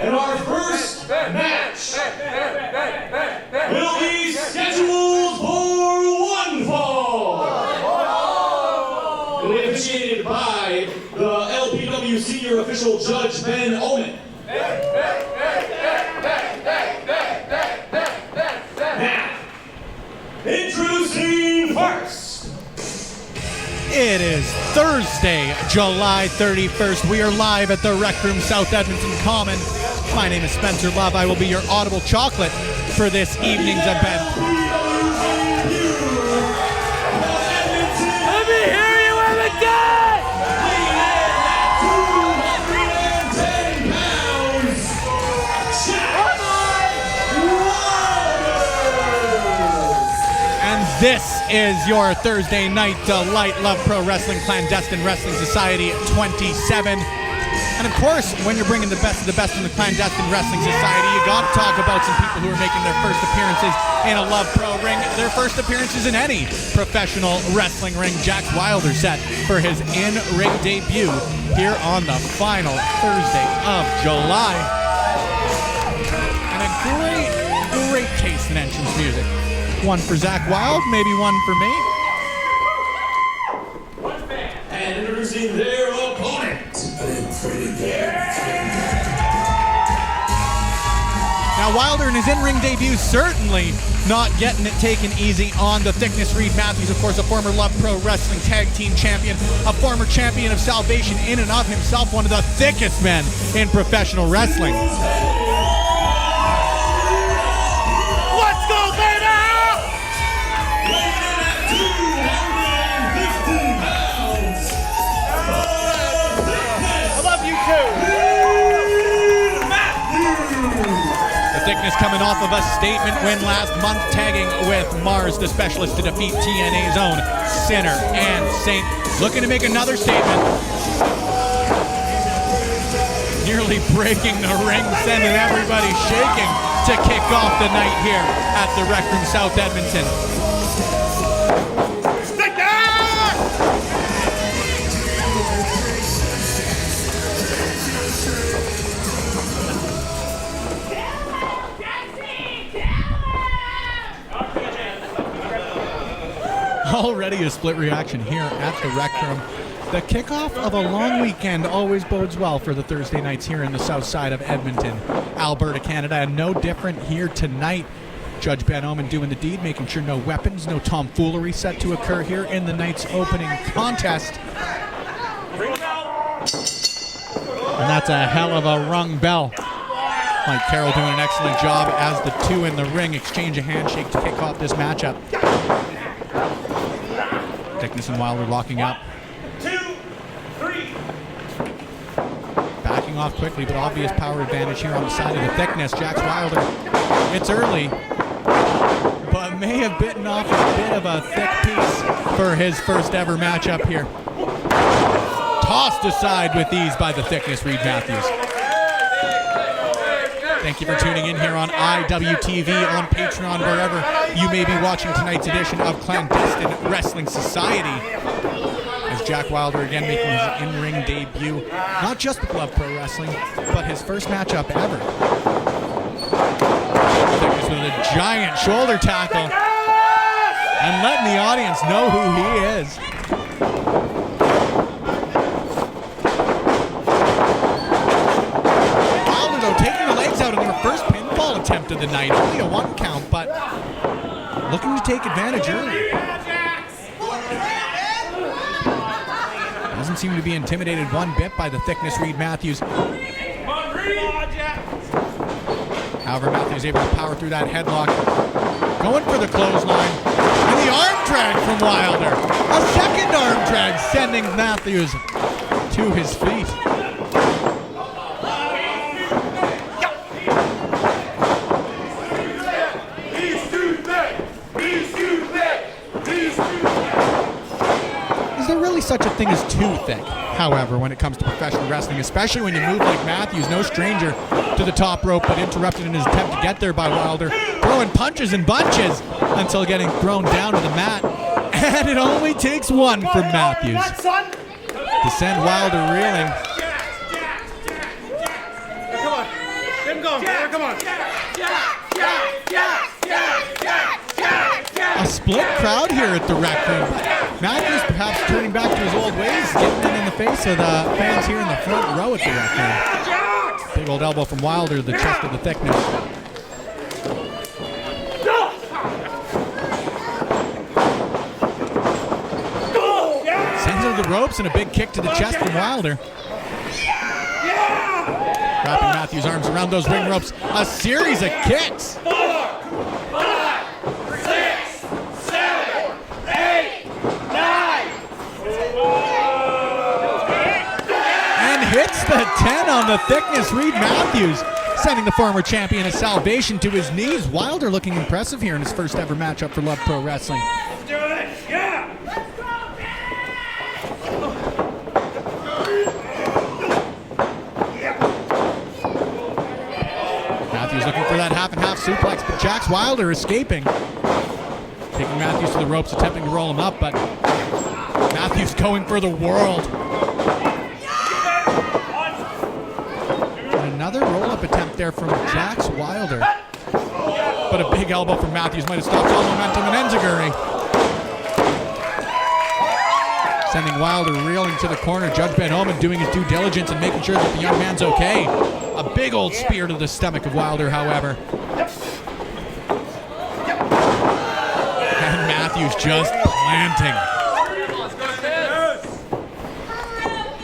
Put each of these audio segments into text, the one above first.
And our first match will be scheduled for one fall. Will be officiated by the LPW Senior Official Judge Ben Omen. Now, introducing first. It is Thursday, July 31st. We are live at the Rec Room, South Edmonton Common. My name is Spencer Love. I will be your audible chocolate for this evening's event. Let me hear you, Edmonton! And this is your Thursday night delight. Love Pro Wrestling Clandestine Wrestling Society 27. And of course, when you're bringing the best of the best from the Clandestine Wrestling Society, you got to talk about some people who are making their first appearances in a Love Pro ring, their first appearances in any professional wrestling ring. Jaxx Wylder set for his in-ring debut here on the final Thursday of July. And a great taste in entrance music. One for Zakk Wylde, maybe one for me. And introducing their opponent. Now Wylder in his in-ring debut certainly not getting it taken easy on the Thickness Reid Matthews, of course a former Love Pro Wrestling Tag Team Champion, a former champion of Salvation in and of himself, one of the thickest men in professional wrestling. Thickness coming off of a statement win last month, tagging with Mars, the specialist, to defeat TNA's own Sinner and Saint. Looking to make another statement. Nearly breaking the ring, sending everybody shaking to kick off the night here at the Rec Room, South Edmonton. Already a split reaction here at the Rec Room. The kickoff of a long weekend always bodes well for the Thursday nights here in the south side of Edmonton, Alberta, Canada, and no different here tonight. Judge Ben Omen doing the deed, making sure no weapons, no tomfoolery set to occur here in the night's opening contest. And that's a hell of a rung bell. Mike Carroll doing an excellent job as the two in the ring exchange a handshake to kick off this matchup. Thickness and Wylder locking up. 1, 2, 3. Backing off quickly, but obvious power advantage here on the side of the Thickness. Jaxx Wylder, it's early, but may have bitten off a bit of a thick piece for his first ever matchup here. Tossed aside with ease by the Thickness Reid Matthews. Thank you for tuning in here on IWTV, on Patreon, wherever you may be watching tonight's edition of Clandestine Wrestling Society. As Jaxx Wylder again making his in-ring debut, not just with Love Pro Wrestling, but his first matchup ever. Thickness with a giant shoulder tackle and letting the audience know who he is. First pinfall attempt of the night, only a 1 count, but looking to take advantage early. Doesn't seem to be intimidated one bit by the Thickness Reid Matthews. However, Matthews able to power through that headlock, going for the clothesline, and the arm drag from Wylder. A second arm drag sending Matthews to his feet. Such a thing as too thick, however, when it comes to professional wrestling, especially when you move like Matthews, no stranger to the top rope, but interrupted in his attempt to get there by Wylder, throwing punches in bunches until getting thrown down to the mat. And it only takes one from Matthews to send Wylder reeling. A split crowd here at the Rec Room. Matthews perhaps turning back to his old ways, getting in the face of the fans here in the front row at the Rec Room. Big old elbow from Wilder, the chest of the Thickness. Sends her the ropes and a big kick to the chest from Wilder. Wrapping Matthews' arms around those ring ropes. A series of kicks. 4, 5, 6, 7, 8, 9. And hits the 10 on the Thickness Reid Matthews, sending the former champion of Salvation to his knees. Wilder looking impressive here in his first ever matchup for Love Pro Wrestling. Do it. Yeah. Matthews looking for that half and half suplex, but Jaxx Wylder escaping. Taking Matthews to the ropes, attempting to roll him up, but Matthews going for the world. And another roll-up attempt there from Jaxx Wylder. But a big elbow from Matthews might have stopped all momentum, and enziguri. Sending Wilder reeling to the corner. Judge Ben Omen doing his due diligence and making sure that the young man's okay. A big old spear to the stomach of Wilder, however. And Matthews just planting.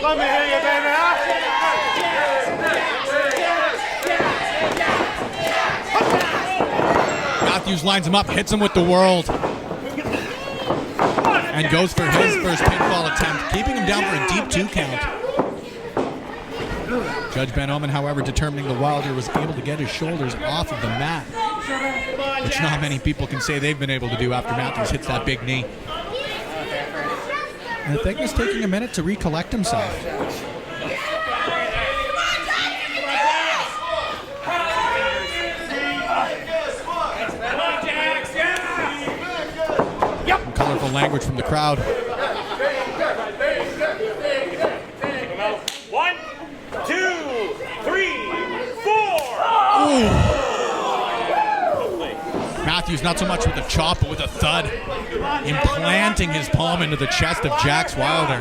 Let me hear you, baby. Matthews lines him up, hits him with the world. And goes for his first pinfall attempt, keeping him down for a deep 2 count. Judge Ben Omen, however, determining that Wilder was able to get his shoulders off of the mat, which not many people can say they've been able to do after Matthews hits that big knee. And I think he's taking a minute to recollect himself. Colorful language from the crowd. 1, 2, 3, 4. Matthews not so much with a chop, but with a thud, implanting his palm into the chest of Jaxx Wylder.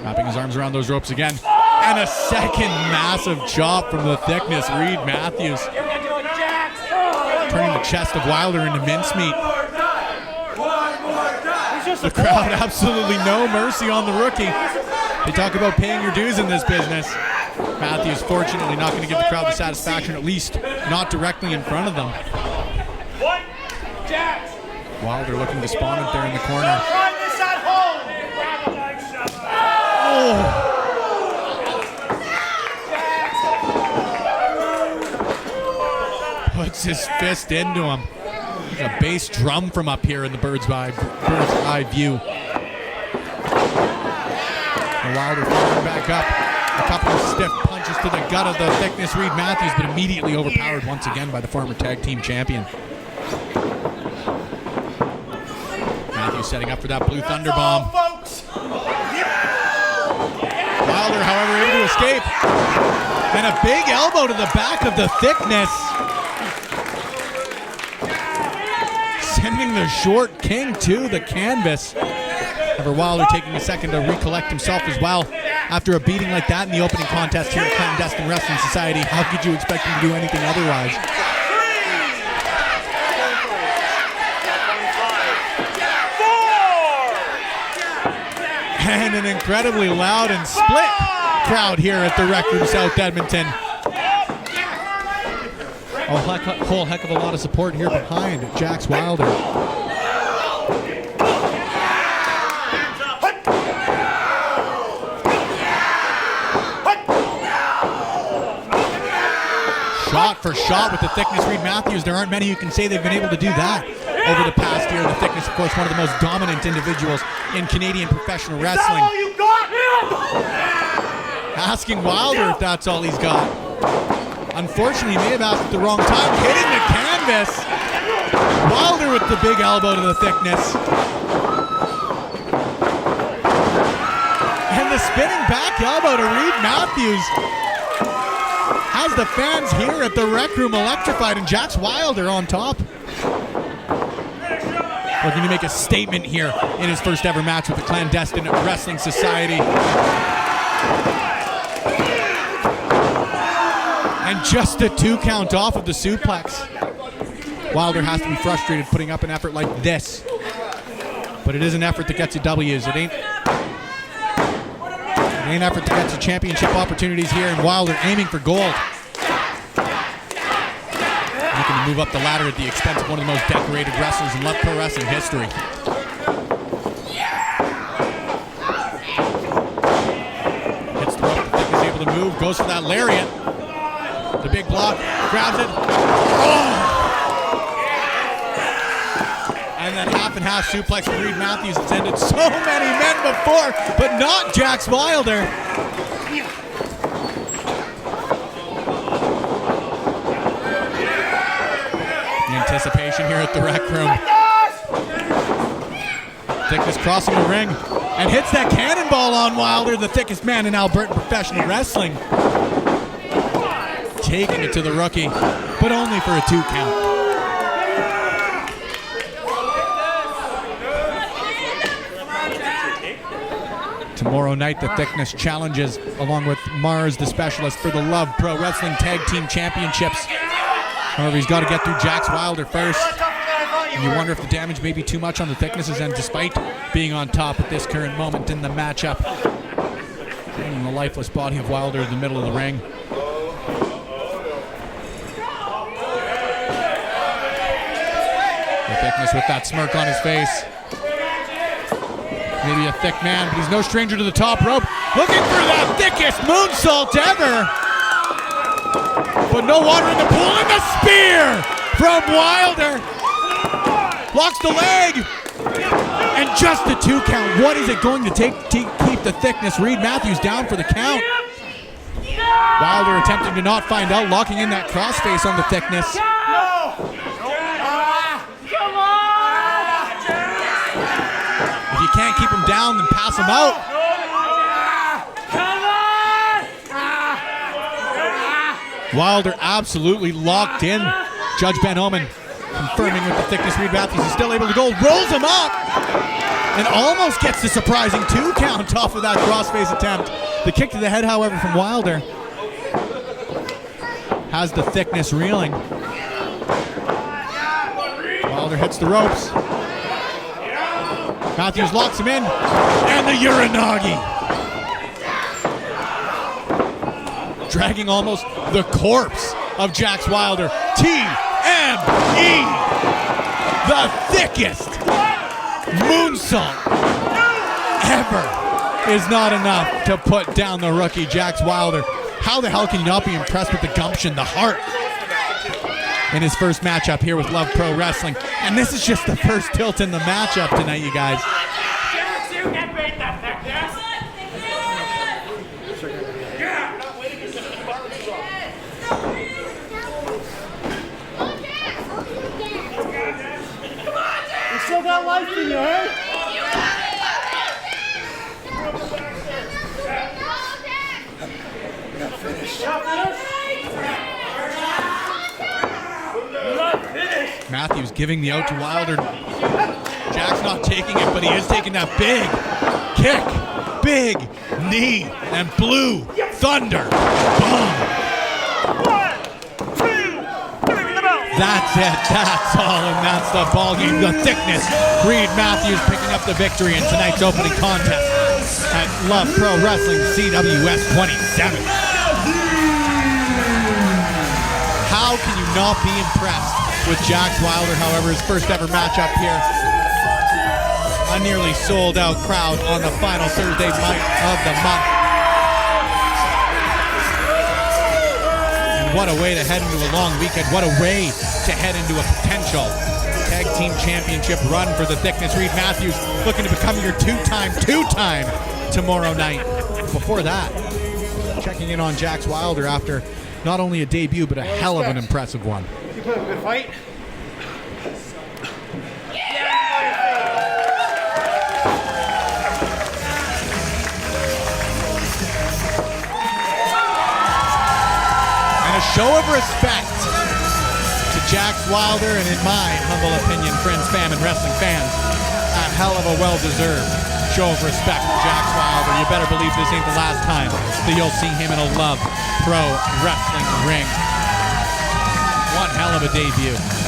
Wrapping his arms around those ropes again. And a second massive chop from the Thickness Reid Matthews. Turning the chest of Wilder into mincemeat. The crowd, absolutely no mercy on the rookie. They talk about paying your dues in this business. Matthews, fortunately, not going to give the crowd the satisfaction, at least not directly in front of them. Wilder looking despondent there in the corner. Oh. Puts his fist into him. A bass drum from up here in the bird's eye view. And Wilder firing back up. A couple of stiff punches to the gut of the Thickness Reid Matthews, but immediately overpowered once again by the former tag team champion. Matthews setting up for that blue thunder bomb. Wilder, however, able to escape. And a big elbow to the back of the Thickness. Sending the short king to the canvas. However, Wilder taking a second to recollect himself as well. After a beating like that in the opening contest here at Clandestine Wrestling Society, how could you expect him to do anything otherwise? And an incredibly loud and split crowd here at the Rec Room South Edmonton. A whole heck of a lot of support here behind Jaxx Wylder. Shot for shot with the Thickness Reid Matthews. There aren't many who can say they've been able to do that over the past year. The Thickness, of course, one of the most dominant individuals in Canadian professional wrestling. All you got? Asking Wilder if that's all he's got. Unfortunately, he may have asked at the wrong time. Hitting the canvas. Wilder with the big elbow to the Thickness. And the spinning back elbow to Reid Matthews. has the fans here at the Rec Room electrified, and Jaxx Wylder on top. Looking to make a statement here in his first ever match with the Clandestine Wrestling Society. And just a 2 count off of the suplex. Wilder has to be frustrated putting up an effort like this. But it is an effort that gets you W's. It ain't an effort that gets you championship opportunities here, and Wilder aiming for gold. Looking to move up the ladder at the expense of one of the most decorated wrestlers in Love Pro Wrestling history. Hits the rope, the Thickness able to move, goes for that lariat. The big block, grabs it. Oh! And then half and half suplex from Reid Matthews. It's ended so many men before, but not Jaxx Wylder. Anticipation here at the Rec Room. Thickness crossing the ring and hits that cannonball on Wilder, the thickest man in Albertan professional wrestling. Taking it to the rookie, but only for a 2 count. Tomorrow night, the Thickness challenges, along with Mars, the specialist, for the Love Pro Wrestling Tag Team Championships. However, he's got to get through Jaxx Wylder first. And you wonder if the damage may be too much on the Thicknesses, and despite being on top at this current moment in the matchup, bringing the lifeless body of Wilder in the middle of the ring. The Thickness with that smirk on his face. Maybe a thick man, but he's no stranger to the top rope. Looking for that thickest moonsault ever. But no water in the pool, and the spear from Wilder. Blocks the leg. And just a 2 count. What is it going to take to keep the Thickness Reid Matthews down for the count? Wilder attempting to not find out, locking in that crossface on the Thickness. If you can't keep him down, then pass him out. Wilder absolutely locked in. Judge Ben Omen confirming with the Thickness Reid Matthews. He's still able to go. Rolls him up. And almost gets the surprising 2 count off of that crossface attempt. The kick to the head, however, from Wilder has the Thickness reeling. Wilder hits the ropes. Matthews locks him in. And the Uranagi. Dragging almost the corpse of Jaxx Wylder. TME. The thickest moonsault ever is not enough to put down the rookie Jaxx Wylder. How the hell can you not be impressed with the gumption, the heart, in his first matchup here with Love Pro Wrestling? And this is just the first tilt in the matchup tonight, you guys. You still got life in you, eh? Matthews giving the out to Wilder. Jaxx not taking it, but he is taking that big kick, big knee, and blue thunder. Boom. 1, 2, bring the bell. That's it. That's all, and that's the ball game. The Thickness Reid Matthews picking up the victory in tonight's opening contest at Love Pro Wrestling CWS 27. How can you not be impressed with Jaxx Wylder? However, his first ever matchup here. A nearly sold out crowd on the final Thursday night of the month. And what a way to head into a long weekend. What a way to head into a potential tag team championship run for the Thickness Reid Matthews, looking to become your two-time tomorrow night. Before that, checking in on Jaxx Wylder after not only a debut, but a hell of an impressive one. You put up a good fight. And show of respect to Jaxx Wylder, and in my humble opinion, friends, fam, and wrestling fans, a hell of a well-deserved show of respect to Jaxx Wylder. You better believe this ain't the last time that you'll see him in a Love Pro Wrestling ring. One hell of a debut.